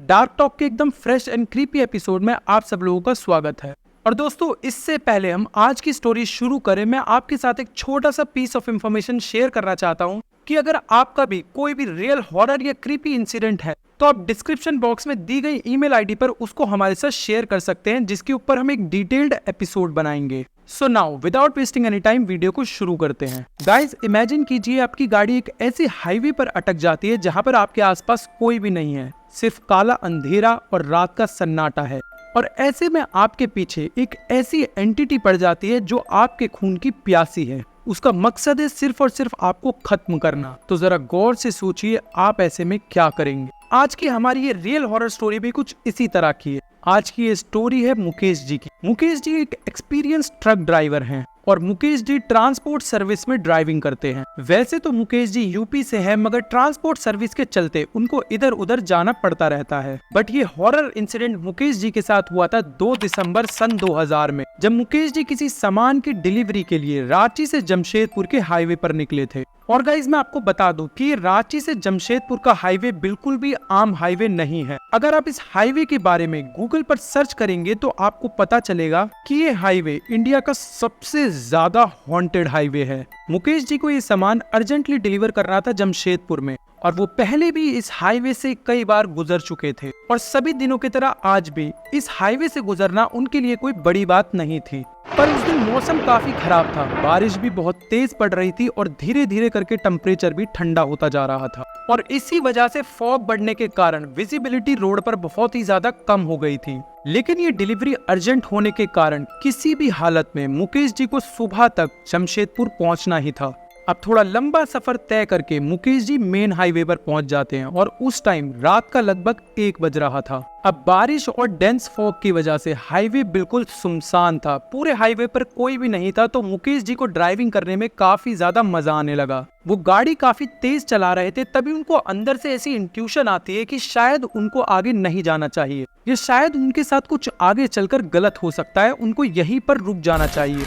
Dark talk के एकदम fresh and creepy episode में आप सब लोगों का स्वागत है। और दोस्तों, इससे पहले हम आज की स्टोरी शुरू करें, मैं आपके साथ एक छोटा सा पीस ऑफ इंफॉर्मेशन शेयर करना चाहता हूं कि अगर आपका भी कोई भी रियल हॉरर या क्रीपी इंसिडेंट है तो आप डिस्क्रिप्शन बॉक्स में दी गई ईमेल आईडी पर उसको हमारे साथ शेयर कर सकते हैं, जिसके ऊपर हम एक डिटेल्ड एपिसोड बनाएंगे। So now without wasting any time video को शुरू करते हैं। गाइस, इमेजिन कीजिए आपकी गाड़ी एक ऐसी हाईवे पर अटक जाती है जहां पर आपके आसपास कोई भी नहीं है, सिर्फ काला अंधेरा और रात का सन्नाटा है। और ऐसे में आपके पीछे एक ऐसी एंटिटी पड़ जाती है जो आपके खून की प्यासी है। उसका मकसद है सिर्फ और सिर्फ आपको खत्म करना। तो जरा गौर से सोचिए आप ऐसे में क्या करेंगे। आज की हमारी ये रियल हॉरर स्टोरी भी कुछ इसी तरह की है। आज की ये स्टोरी है मुकेश जी की। मुकेश जी एक एक्सपीरियंस ट्रक ड्राइवर हैं और मुकेश जी ट्रांसपोर्ट सर्विस में ड्राइविंग करते हैं। वैसे तो मुकेश जी यूपी से हैं, मगर ट्रांसपोर्ट सर्विस के चलते उनको इधर उधर जाना पड़ता रहता है। बट ये हॉरर इंसिडेंट मुकेश जी के साथ हुआ था 2 दिसंबर सन 2000 में, जब मुकेश जी किसी सामान की डिलीवरी के लिए रांची से जमशेदपुर के हाईवे पर निकले थे। और गाइस, मैं आपको बता दूं कि रांची से जमशेदपुर का हाईवे बिल्कुल भी आम हाईवे नहीं है। अगर आप इस हाईवे के बारे में गूगल पर सर्च करेंगे तो आपको पता चलेगा कि ये हाईवे इंडिया का सबसे ज्यादा हॉन्टेड हाईवे है। मुकेश जी को ये सामान अर्जेंटली डिलीवर करना था जमशेदपुर में, और वो पहले भी इस हाईवे से कई बार गुजर चुके थे। और सभी दिनों की तरह आज भी इस हाईवे से गुजरना उनके लिए कोई बड़ी बात नहीं थी। पर उस दिन मौसम काफी खराब था, बारिश भी बहुत तेज पड़ रही थी और धीरे धीरे करके टेम्परेचर भी ठंडा होता जा रहा था। और इसी वजह से फॉग बढ़ने के कारण विजिबिलिटी रोड पर बहुत ही ज्यादा कम हो गई थी। लेकिन ये डिलीवरी अर्जेंट होने के कारण किसी भी हालत में मुकेश जी को सुबह तक जमशेदपुर पहुंचना ही था। अब थोड़ा लंबा सफर तय करके मुकेश जी मेन हाईवे पर पहुंच जाते हैं और उस टाइम रात का लगभग 1 बज रहा था। अब बारिश और डेंस फॉग की वजह से हाईवे बिल्कुल सुनसान था, पूरे हाईवे पर कोई भी नहीं था। तो मुकेश जी को ड्राइविंग करने में काफी ज्यादा मजा आने लगा। वो गाड़ी काफी तेज चला रहे थे, तभी उनको अंदर से ऐसी इंट्यूशन आती है कि शायद उनको आगे नहीं जाना चाहिए, ये शायद उनके साथ कुछ आगे चलकर गलत हो सकता है, उनको यहीं पर रुक जाना चाहिए।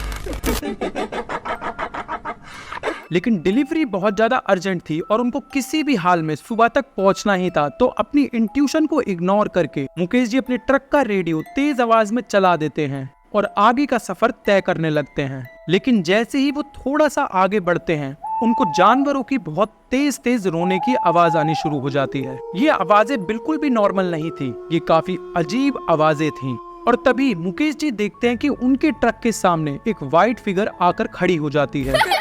लेकिन डिलीवरी बहुत ज्यादा अर्जेंट थी और उनको किसी भी हाल में सुबह तक पहुंचना ही था। तो अपनी इंट्यूशन को इग्नोर करके मुकेश जी अपने ट्रक का रेडियो तेज आवाज में चला देते हैं और आगे का सफर तय करने लगते हैं। लेकिन जैसे ही वो थोड़ा सा आगे बढ़ते हैं, उनको जानवरों की बहुत तेज तेज रोने की आवाज आनी शुरू हो जाती है। ये आवाजें बिल्कुल भी नॉर्मल नहीं थी, ये काफी अजीब आवाजें थीं। और तभी मुकेश जी देखते हैं कि उनके ट्रक के सामने एक व्हाइट फिगर आकर खड़ी हो जाती है।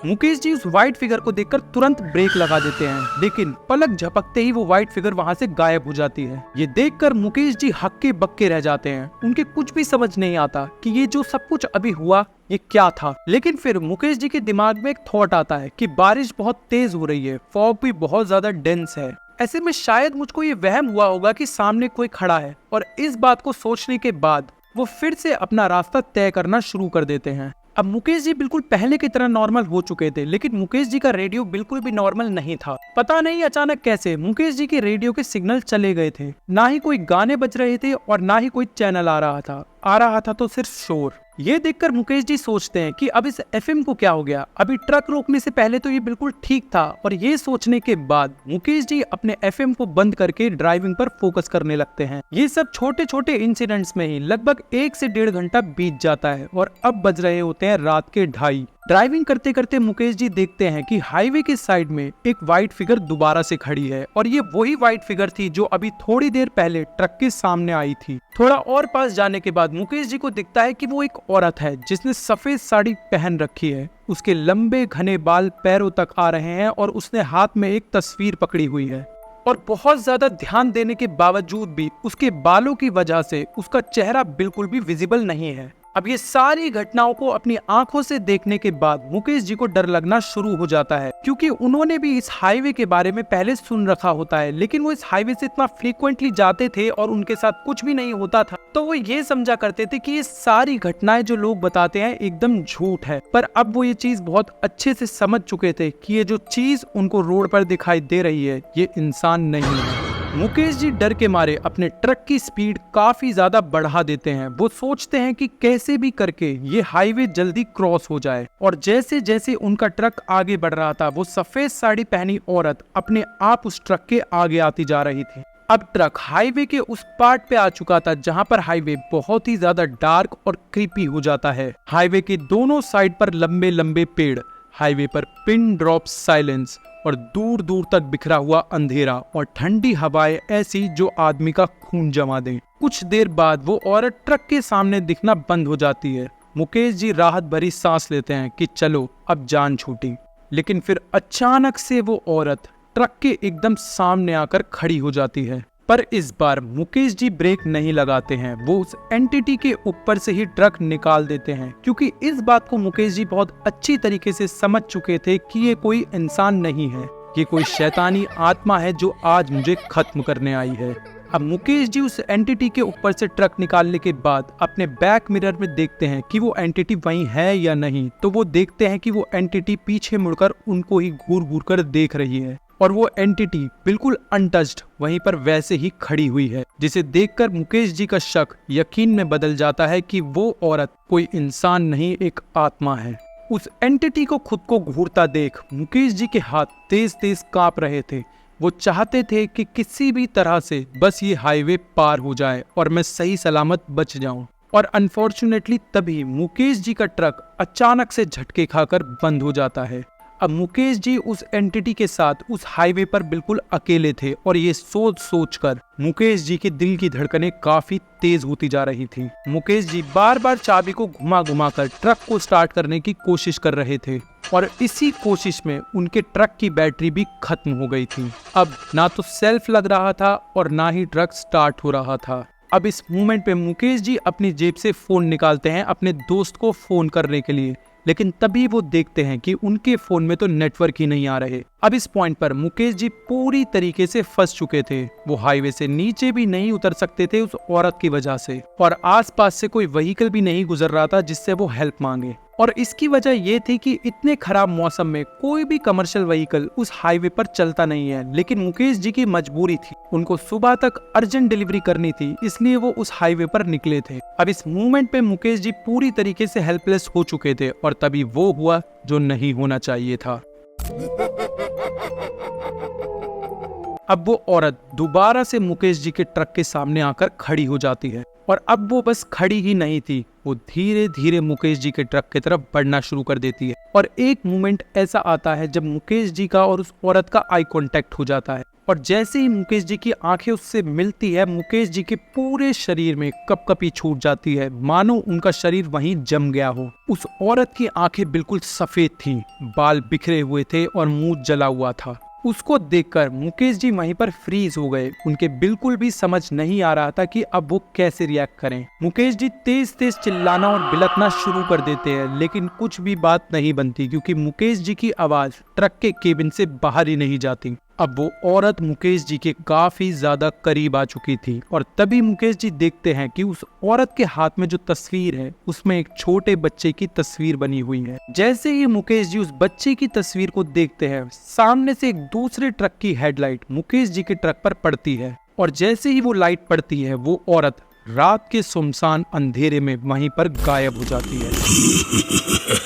मुकेश जी उस व्हाइट फिगर को देखकर तुरंत ब्रेक लगा देते हैं, लेकिन पलक झपकते ही वो व्हाइट फिगर वहां से गायब हो जाती है। ये देखकर मुकेश जी हक्के बक्के रह जाते हैं। उनके कुछ भी समझ नहीं आता कि ये जो सब कुछ अभी हुआ ये क्या था। लेकिन फिर मुकेश जी के दिमाग में एक थॉट आता है कि बारिश बहुत तेज हो रही है, फॉग भी बहुत ज्यादा डेंस है, ऐसे में शायद मुझको ये वहम हुआ होगा कि सामने कोई खड़ा है। और इस बात को सोचने के बाद वो फिर से अपना रास्ता तय करना शुरू कर देते हैं। अब मुकेश जी बिल्कुल पहले की तरह नॉर्मल हो चुके थे, लेकिन मुकेश जी का रेडियो बिल्कुल भी नॉर्मल नहीं था। पता नहीं अचानक कैसे मुकेश जी के रेडियो के सिग्नल चले गए थे। ना ही कोई गाने बज रहे थे और ना ही कोई चैनल आ रहा था तो सिर्फ शोर। ये देखकर मुकेश जी सोचते हैं कि अब इस एफएम को क्या हो गया, अभी ट्रक रोकने से पहले तो ये बिल्कुल ठीक था। और ये सोचने के बाद मुकेश जी अपने एफएम को बंद करके ड्राइविंग पर फोकस करने लगते हैं। ये सब छोटे छोटे इंसिडेंट्स में ही लगभग 1 से 1.5 घंटा बीत जाता है और अब बज रहे होते हैं रात के 2:30। ड्राइविंग करते करते मुकेश जी देखते हैं कि हाईवे के साइड में एक व्हाइट फिगर दोबारा से खड़ी है, और ये वही व्हाइट फिगर थी जो अभी थोड़ी देर पहले ट्रक के सामने आई थी। थोड़ा और पास जाने के बाद मुकेश जी को दिखता है कि वो एक औरत है जिसने सफेद साड़ी पहन रखी है। उसके लंबे घने बाल पैरों तक आ रहे हैं और उसने हाथ में एक तस्वीर पकड़ी हुई है। और बहुत ज्यादा ध्यान देने के बावजूद भी उसके बालों की वजह से उसका चेहरा बिल्कुल भी विजिबल नहीं है। अब ये सारी घटनाओं को अपनी आंखों से देखने के बाद मुकेश जी को डर लगना शुरू हो जाता है, क्योंकि उन्होंने भी इस हाईवे के बारे में पहले सुन रखा होता है, लेकिन वो इस हाईवे से इतना फ्रीक्वेंटली जाते थे और उनके साथ कुछ भी नहीं होता था। तो वो ये समझा करते थे कि ये सारी घटनाएं जो लोग बताते हैं एकदम झूठ है। पर अब वो ये चीज बहुत अच्छे से समझ चुके थे कि ये जो चीज उनको रोड पर दिखाई दे रही है ये इंसान नहीं है। मुकेश जी डर के मारे अपने ट्रक की स्पीड काफी ज्यादा बढ़ा देते हैं। वो सोचते हैं कि कैसे भी करके ये हाईवे जल्दी क्रॉस हो जाए। और जैसे जैसे उनका ट्रक आगे बढ़ रहा था, वो सफेद साड़ी पहनी औरत अपने आप उस ट्रक के आगे आती जा रही थी। अब ट्रक हाईवे के उस पार्ट पे आ चुका था जहां पर हाईवे बहुत ही ज्यादा डार्क और क्रीपी हो जाता है। हाईवे के दोनों साइड पर लंबे लंबे पेड़, हाईवे पर पिन ड्रॉप साइलेंस और दूर दूर तक बिखरा हुआ अंधेरा और ठंडी हवाएं ऐसी जो आदमी का खून जमा दें। कुछ देर बाद वो औरत ट्रक के सामने दिखना बंद हो जाती है। मुकेश जी राहत भरी सांस लेते हैं कि चलो अब जान छूटी। लेकिन फिर अचानक से वो औरत ट्रक के एकदम सामने आकर खड़ी हो जाती है। पर इस बार मुकेश जी ब्रेक नहीं लगाते हैं। वो उस एंटिटी के ऊपर से ही ट्रक निकाल देते हैं, क्योंकि इस बात को मुकेश जी बहुत अच्छी तरीके से समझ चुके थे कि ये कोई इंसान नहीं है, ये कोई शैतानी आत्मा है जो आज मुझे खत्म करने आई है। अब मुकेश जी उस एंटिटी के ऊपर से ट्रक निकालने के बाद अपने बैक मिरर में देखते हैं कि वो एंटिटी वहीं है या नहीं। तो वो देखते हैं कि वो एंटिटी पीछे मुड़कर उनको ही घूर घूर कर देख रही है और वो एंटिटी बिल्कुल अनटच्ड वहीं पर वैसे ही खड़ी हुई है, जिसे देखकर मुकेश जी का शक यकीन में बदल जाता है कि वो औरत कोई इंसान नहीं, एक आत्मा है। उस एंटिटी को खुद को घूरता देख मुकेश जी के हाथ तेज तेज कांप रहे थे। वो चाहते थे कि किसी भी तरह से बस ये हाईवे पार हो जाए और मैं सही सलामत बच जाऊं। और अनफॉर्चुनेटली तभी मुकेश जी का ट्रक अचानक से झटके खाकर बंद हो जाता है। अब मुकेश जी उस एंटिटी के साथ उस हाईवे पर बिल्कुल अकेले थे और ये सोच सोच कर मुकेश जी के दिल की धड़कनें काफी तेज होती जा रही थी। मुकेश जी बार बार चाबी को घुमा घुमा कर ट्रक को स्टार्ट करने की कोशिश कर रहे थे और इसी कोशिश में उनके ट्रक की बैटरी भी खत्म हो गई थी। अब ना तो सेल्फ लग रहा था और ना ही ट्रक स्टार्ट हो रहा था। अब इस मोमेंट पे मुकेश जी अपनी जेब से फोन निकालते हैं अपने दोस्त को फोन करने के लिए, लेकिन तभी वो देखते हैं कि उनके फोन में तो नेटवर्क ही नहीं आ रहे। अब इस पॉइंट पर मुकेश जी पूरी तरीके से फंस चुके थे। वो हाईवे से नीचे भी नहीं उतर सकते थे उस औरत की वजह से, और आसपास से कोई व्हीकल भी नहीं गुजर रहा था जिससे वो हेल्प मांगे। और इसकी वजह ये थी कि इतने खराब मौसम में कोई भी कमर्शियल व्हीकल उस हाईवे पर चलता नहीं है। लेकिन मुकेश जी की मजबूरी थी, उनको सुबह तक अर्जेंट डिलीवरी करनी थी, इसलिए वो उस हाईवे पर निकले थे। अब इस मूवमेंट पे मुकेश जी पूरी तरीके से हेल्पलेस हो चुके थे और तभी वो हुआ जो नहीं होना चाहिए था। अब वो औरत दोबारा से मुकेश जी के ट्रक के सामने आकर खड़ी हो जाती है और अब वो बस खड़ी ही नहीं थी, वो धीरे धीरे मुकेश जी के ट्रक की तरफ बढ़ना शुरू कर देती है। और एक मोमेंट ऐसा आता है जब मुकेश जी का और उस औरत का आई कांटेक्ट हो जाता है और जैसे ही मुकेश जी की आंखें उससे मिलती है, मुकेश जी के पूरे शरीर में कपकपी छूट जाती है, मानो उनका शरीर वहीं जम गया हो। उस औरत की आंखें बिल्कुल सफेद थीं, बाल बिखरे हुए थे और मुंह जला हुआ था। उसको देखकर मुकेश जी वहीं पर फ्रीज हो गए। उनके बिल्कुल भी समझ नहीं आ रहा था कि अब वो कैसे रिएक्ट करें। मुकेश जी तेज तेज चिल्लाना और बिलखना शुरू कर देते हैं, लेकिन कुछ भी बात नहीं बनती क्योंकि मुकेश जी की आवाज ट्रक के केबिन से बाहर ही नहीं जाती। अब वो औरत मुकेश जी के काफी ज्यादा करीब आ चुकी थी और तभी मुकेश जी देखते हैं कि उस औरत के हाथ में जो तस्वीर है उसमें एक छोटे बच्चे की तस्वीर बनी हुई है। जैसे ही मुकेश जी उस बच्चे की तस्वीर को देखते हैं, सामने से एक दूसरे ट्रक की हेडलाइट मुकेश जी के ट्रक पर पड़ती है और जैसे ही वो लाइट पड़ती है, वो औरत रात के सुनसान अंधेरे में वहीं पर गायब हो जाती है।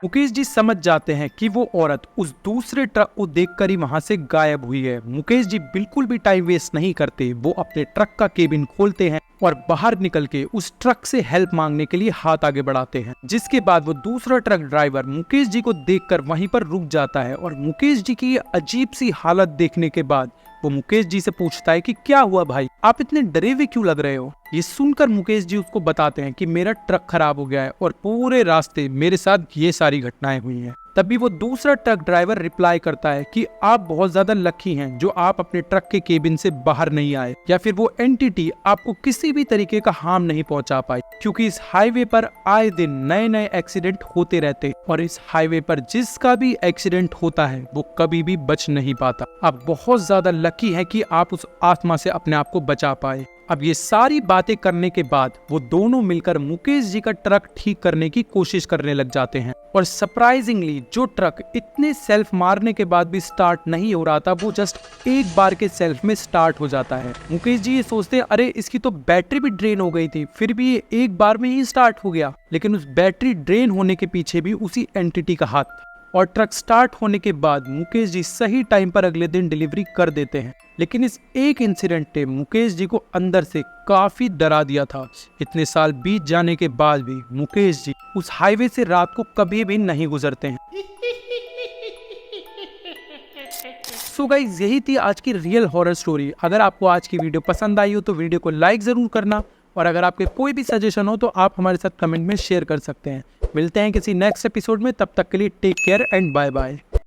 मुकेश जी समझ जाते हैं कि वो औरत उस दूसरे ट्रक को देखकर ही वहां से गायब हुई है। मुकेश जी बिल्कुल भी टाइम वेस्ट नहीं करते, वो अपने ट्रक का केबिन खोलते हैं और बाहर निकल के उस ट्रक से हेल्प मांगने के लिए हाथ आगे बढ़ाते हैं। जिसके बाद वो दूसरा ट्रक ड्राइवर मुकेश जी को देखकर वहीं पर रुक जाता है और मुकेश जी की ये अजीब सी हालत देखने के बाद वो मुकेश जी से पूछता है कि क्या हुआ भाई, आप इतने डरे हुए क्यों लग रहे हो। ये सुनकर मुकेश जी उसको बताते हैं कि मेरा ट्रक खराब हो गया है और पूरे रास्ते मेरे साथ ये सारी घटनाएं हुई हैं। तभी वो दूसरा ट्रक ड्राइवर रिप्लाई करता है कि आप बहुत ज्यादा लकी हैं जो आप अपने ट्रक के केबिन से बाहर नहीं आए, या फिर वो एंटिटी आपको किसी भी तरीके का हार्म नहीं पहुंचा पाई, क्योंकि इस हाईवे पर आए दिन नए नए एक्सीडेंट होते रहते और इस हाईवे पर जिसका भी एक्सीडेंट होता है वो कभी भी बच नहीं पाता। आप बहुत ज्यादा लकी है कि आप उस आत्मा से अपने आप को बचा पाए। अब ये सारी बातें करने के बाद वो दोनों मिलकर मुकेश जी का ट्रक ठीक करने की कोशिश करने लग जाते हैं और सरप्राइजिंगली जो ट्रक इतने सेल्फ मारने के बाद भी स्टार्ट नहीं हो रहा था वो जस्ट एक बार के सेल्फ में स्टार्ट हो जाता है। मुकेश जी ये सोचते हैं अरे इसकी तो बैटरी भी ड्रेन हो गई थी, फिर भी ये एक बार में ही स्टार्ट हो गया। लेकिन उस बैटरी ड्रेन होने के पीछे भी उसी एंटिटी का हाथ था और ट्रक स्टार्ट होने के बाद मुकेश जी सही टाइम पर अगले दिन डिलीवरी कर देते हैं। लेकिन इस एक इंसिडेंट ने मुकेश जी को अंदर से काफी डरा दिया था। इतने साल बीत जाने के बाद भी मुकेश जी उस हाईवे से रात को कभी भी नहीं गुजरते हैं। सो गाइस यही थी आज की रियल हॉरर स्टोरी। अगर आपको आज की वीडियो पसंद आई हो तो वीडियो को लाइक जरूर करना और अगर आपके कोई भी सजेशन हो तो आप हमारे साथ कमेंट में शेयर कर सकते हैं। मिलते हैं किसी नेक्स्ट एपिसोड में, तब तक के लिए take care and bye bye.